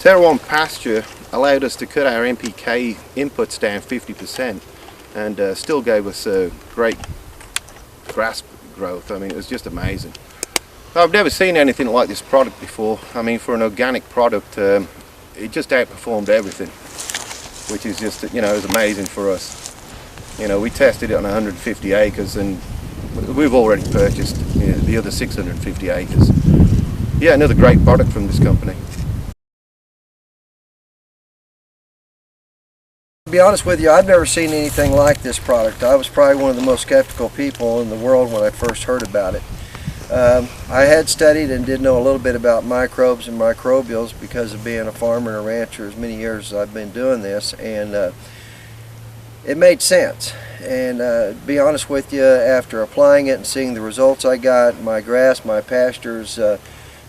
Terra One pasture allowed us to cut our NPK inputs down 50% and still gave us a great grass growth. I mean, it was just amazing. I've never seen anything like this product before. I mean, for an organic product, it just outperformed everything, which is just, you know, it was amazing for us. You know, we tested it on 150 acres and we've already purchased, you know, the other 650 acres. Yeah, another great product from this company. To be honest with you, I've never seen anything like this product. I was probably one of the most skeptical people in the world when I first heard about it. I had studied and did know a little bit about microbes and microbials because of being a farmer and a rancher as many years as I've been doing this, and it made sense. And to be honest with you, after applying it and seeing the results I got, my grass, my pastures, 2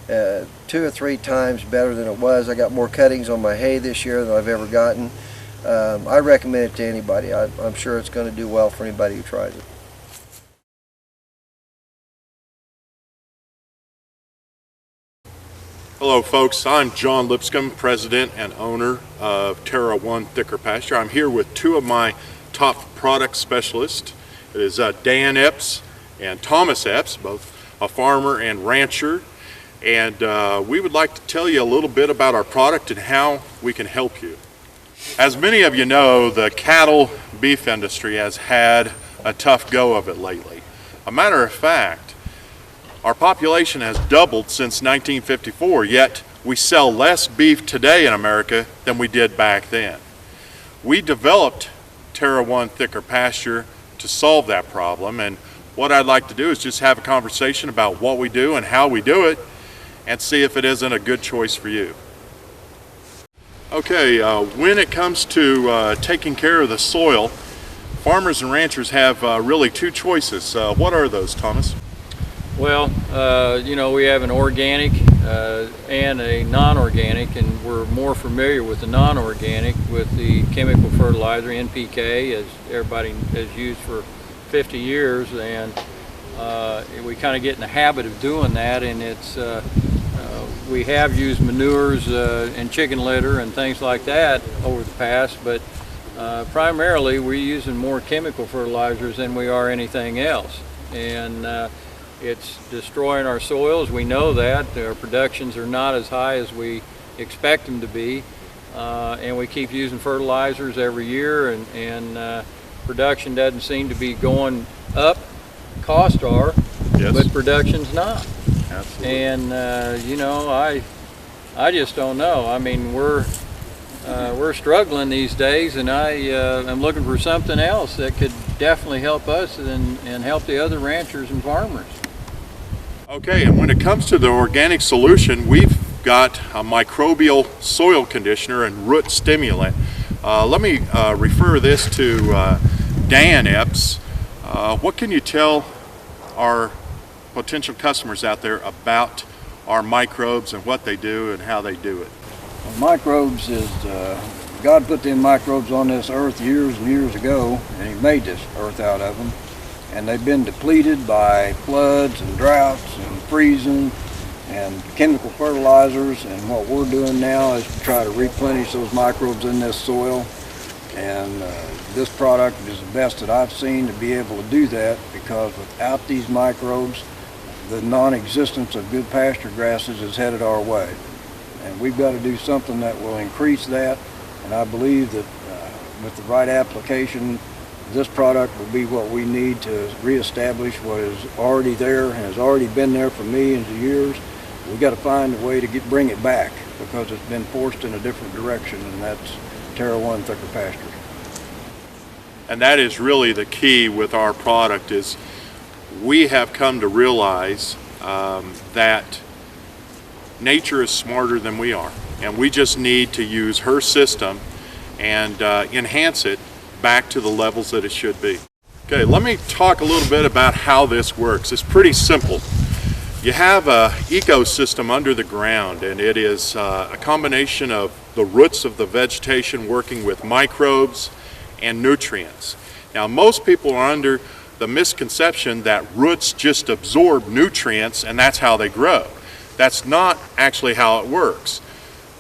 or 3 times better than it was. I got more cuttings on my hay this year than I've ever gotten. I recommend it to anybody. I'm sure it's going to do well for anybody who tries it. Hello folks, I'm John Lipscomb, president and owner of Terra One Thicker Pasture. I'm here with 2 of my top product specialists. It is Dan Epps and Thomas Epps, both a farmer and rancher. And we would like to tell you a little bit about our product and how we can help you. As many of you know, the cattle beef industry has had a tough go of it lately. A matter of fact, our population has doubled since 1954, yet we sell less beef today in America than we did back then. We developed Terra One Thicker Pasture to solve that problem, and what I'd like to do is just have a conversation about what we do and how we do it and see if it isn't a good choice for you. Okay, when it comes to taking care of the soil, farmers and ranchers have really 2 choices. What are those, Thomas? Well, you know, we have an organic and a non-organic, and we're more familiar with the non-organic with the chemical fertilizer, NPK, as everybody has used for 50 years, and we kind of get in the habit of doing that, and it's we have used manures and chicken litter and things like that over the past, but primarily we're using more chemical fertilizers than we are anything else, and it's destroying our soils. We know that our productions are not as high as we expect them to be, and we keep using fertilizers every year, and production doesn't seem to be going up. Costs are, yes, but production's not. Absolutely. And you know, I just don't know. I mean, we're struggling these days, and I'm looking for something else that could definitely help us and help the other ranchers and farmers. Okay, and when it comes to the organic solution, we've got a microbial soil conditioner and root stimulant. Let me refer this to Dan Epps. What can you tell our potential customers out there about our microbes and what they do and how they do it? Well, microbes is, God put them microbes on this earth years and years ago, and He made this earth out of them. And they've been depleted by floods and droughts and freezing and chemical fertilizers, and what we're doing now is to try to replenish those microbes in this soil, and this product is the best that I've seen to be able to do that, because without these microbes, the non-existence of good pasture grasses is headed our way, and we've got to do something that will increase that. And I believe that with the right application, this product will be what we need to reestablish what is already there and has already been there for millions of years. We've got to find a way to bring it back, because it's been forced in a different direction, and that's Terra One Thicker Pasture. And that is really the key with our product, is we have come to realize that nature is smarter than we are, and we just need to use her system and enhance it back to the levels that it should be. Okay, let me talk a little bit about how this works. It's pretty simple. You have an ecosystem under the ground, and it is a combination of the roots of the vegetation working with microbes and nutrients. Now, most people are under the misconception that roots just absorb nutrients and that's how they grow. That's not actually how it works.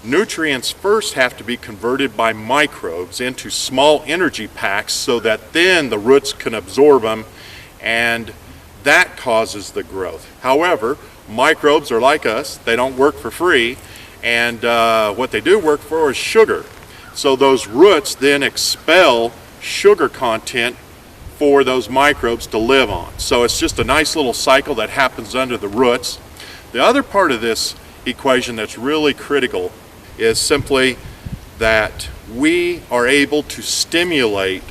nutrients first have to be converted by microbes into small energy packs so that then the roots can absorb them, and that causes the growth. However, microbes are like us, they don't work for free, and what they do work for is sugar. So those roots then expel sugar content for those microbes to live on. So it's just a nice little cycle that happens under the roots. The other part of this equation that's really critical is simply that we are able to stimulate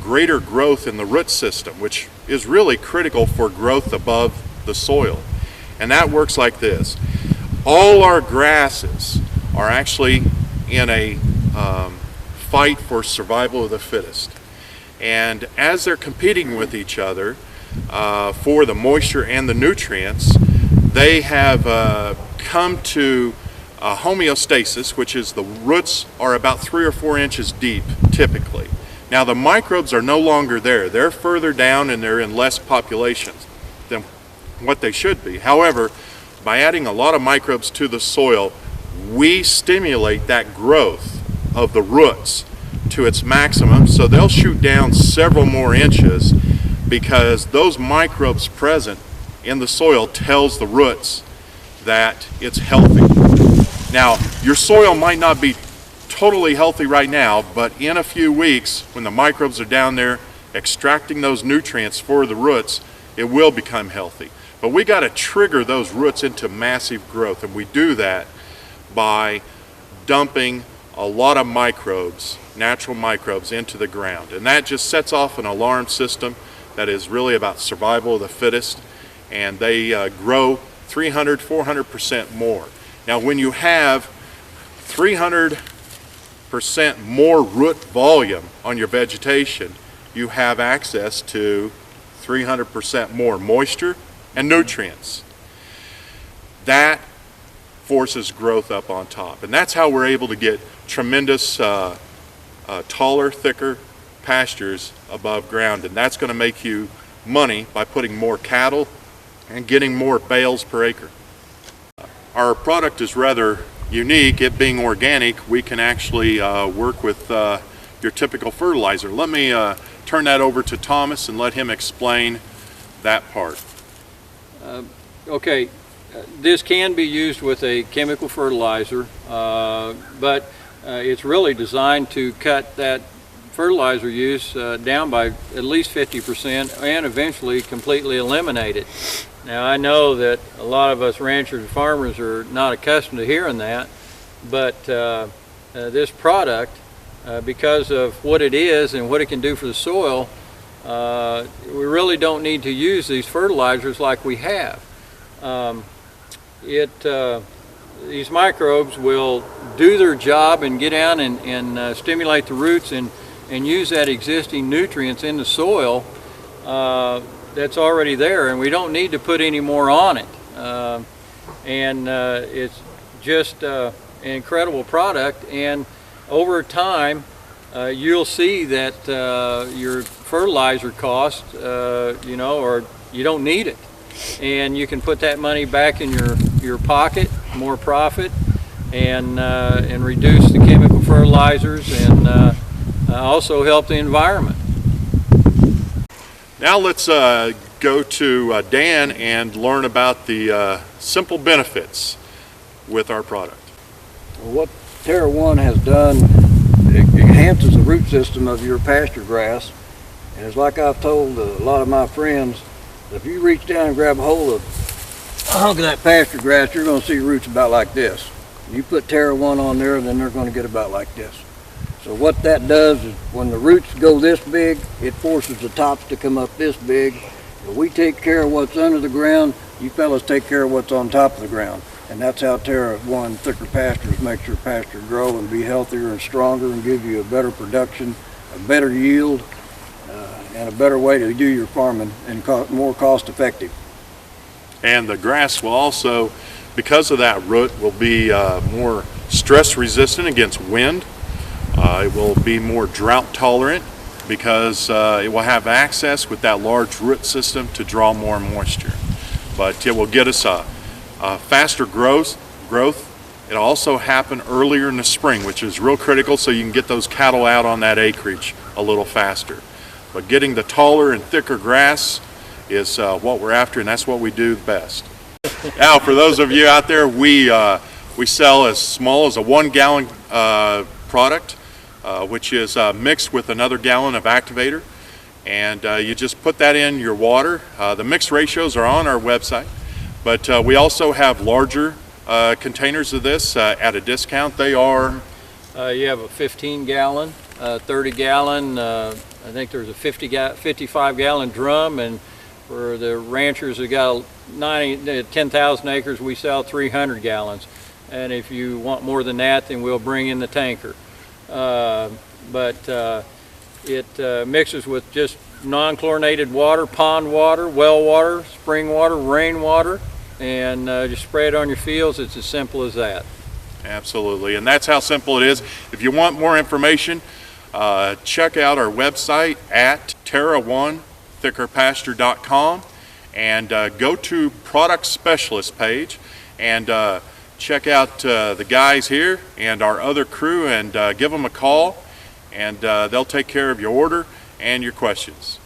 greater growth in the root system, which is really critical for growth above the soil. And that works like this. All our grasses are actually in a fight for survival of the fittest. And as they're competing with each other for the moisture and the nutrients, they have come to homeostasis, which is the roots are about 3 or 4 inches deep typically. Now the microbes are no longer there. They're further down and they're in less populations than what they should be. However, by adding a lot of microbes to the soil, we stimulate that growth of the roots to its maximum, so they'll shoot down several more inches because those microbes present in the soil tells the roots that it's healthy. Now, your soil might not be totally healthy right now, but in a few weeks, when the microbes are down there extracting those nutrients for the roots, it will become healthy. But we got to trigger those roots into massive growth, and we do that by dumping a lot of microbes, natural microbes, into the ground. And that just sets off an alarm system that is really about survival of the fittest, and they grow 300, 400% more. Now when you have 300% more root volume on your vegetation, you have access to 300% more moisture and nutrients. That forces growth up on top, and that's how we're able to get tremendous taller, thicker pastures above ground, and that's going to make you money by putting more cattle and getting more bales per acre. Our product is rather unique. It being organic, we can actually work with your typical fertilizer. Let me turn that over to Thomas and let him explain that part. Okay, this can be used with a chemical fertilizer, but it's really designed to cut that fertilizer use down by at least 50% and eventually completely eliminate it. Now I know that a lot of us ranchers and farmers are not accustomed to hearing that, but this product, because of what it is and what it can do for the soil, we really don't need to use these fertilizers like we have. These microbes will do their job and get down and stimulate the roots and use that existing nutrients in the soil that's already there, and we don't need to put any more on it. It's just an incredible product, and over time you'll see that your fertilizer cost, or you don't need it, and you can put that money back in your pocket, more profit, and reduce the chemical fertilizers, and also help the environment. Now let's go to Dan and learn about the simple benefits with our product. Well, what Terra One has done, it enhances the root system of your pasture grass, and it's like I've told a lot of my friends, if you reach down and grab a hold of a hunk of that pasture grass, you're going to see roots about like this. You put Terra One on there, then they're going to get about like this. So what that does is when the roots go this big, it forces the tops to come up this big. If we take care of what's under the ground, you fellas take care of what's on top of the ground. And that's how Terra One Thicker Pastures makes your pasture grow and be healthier and stronger and give you a better production, a better yield, and a better way to do your farming and more cost effective. And the grass will also, because of that root, will be more stress resistant against wind. It will be more drought tolerant because it will have access with that large root system to draw more moisture. But it will get us a faster growth It'll also happen earlier in the spring, which is real critical so you can get those cattle out on that acreage a little faster. But getting the taller and thicker grass is what we're after, and that's what we do best. Now, for those of you out there, we sell as small as a 1 gallon product, which is mixed with another gallon of activator. And you just put that in your water. The mix ratios are on our website, but we also have larger containers of this at a discount. They are... You have a 15 gallon, 30 gallon, I think there's a 55 gallon drum, and for the ranchers that got 10,000 acres, we sell 300 gallons. And if you want more than that, then we'll bring in the tanker. It mixes with just non-chlorinated water, pond water, well water, spring water, rain water, and just spray it on your fields. It's as simple as that. Absolutely, and that's how simple it is. If you want more information, check out our website at terra1thickerpasture.com and go to product specialist page and check out the guys here and our other crew and give them a call, and they'll take care of your order and your questions.